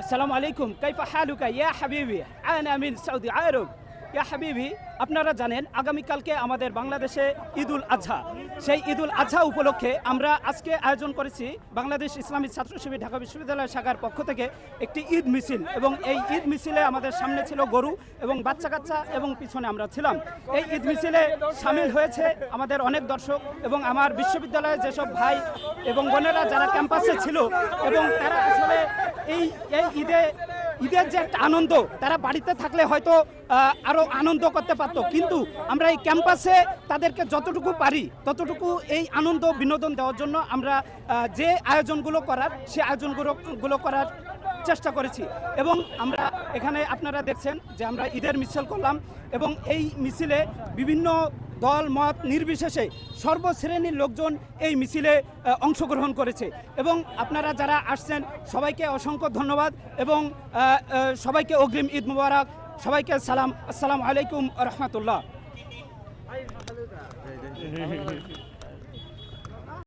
আসসালামু আলাইকুম, কাইফা হালুকা ইয়া হাবিবি, আনা মিন সৌদি আরব। ইয়া হাবিবি, আপনারা জানেন আগামীকালকে আমাদের বাংলাদেশে ঈদুল আজহা। সেই ঈদুল আজহা উপলক্ষে আমরা আজকে আয়োজন করেছি বাংলাদেশ ইসলামী ছাত্র শিবির ঢাকা বিশ্ববিদ্যালয় শাখার পক্ষ থেকে একটি ঈদ মিছিল, এবং এই ঈদ মিছিলে আমাদের সামনে ছিল গরু এবং বাচ্চা কাচ্চা এবং পিছনে আমরা ছিলাম। এই ঈদ মিছিলে সামিল হয়েছে আমাদের অনেক দর্শক এবং আমার বিশ্ববিদ্যালয়ের যেসব ভাই এবং বোনেরা যারা ক্যাম্পাসে ছিল, এবং তারা আসলে এই ঈদের যে একটা আনন্দ, তারা বাড়িতে থাকলে হয়তো আরও আনন্দ করতে পারত, কিন্তু আমরা এই ক্যাম্পাসে তাদেরকে যতটুকু পারি ততটুকু এই আনন্দ বিনোদন দেওয়ার জন্য আমরা যে আয়োজনগুলো করার সে আয়োজনগুলো করার চেষ্টা করেছি। এবং আমরা এখানে আপনারা দেখছেন যে আমরা ঈদের মিছিল করলাম, এবং এই মিছিলে বিভিন্ন দল মত নির্বিশেষে সর্বশ্রেণীর লোকজন এই মিছিলে অংশগ্রহণ করেছে। এবং আপনারা যারা আসছেন সবাইকে অসংখ্য ধন্যবাদ, এবং সবাইকে অগ্রিম ঈদ মুবারক, সবাইকে সালাম, আসসালামু আলাইকুম রহমতুল্লাহ।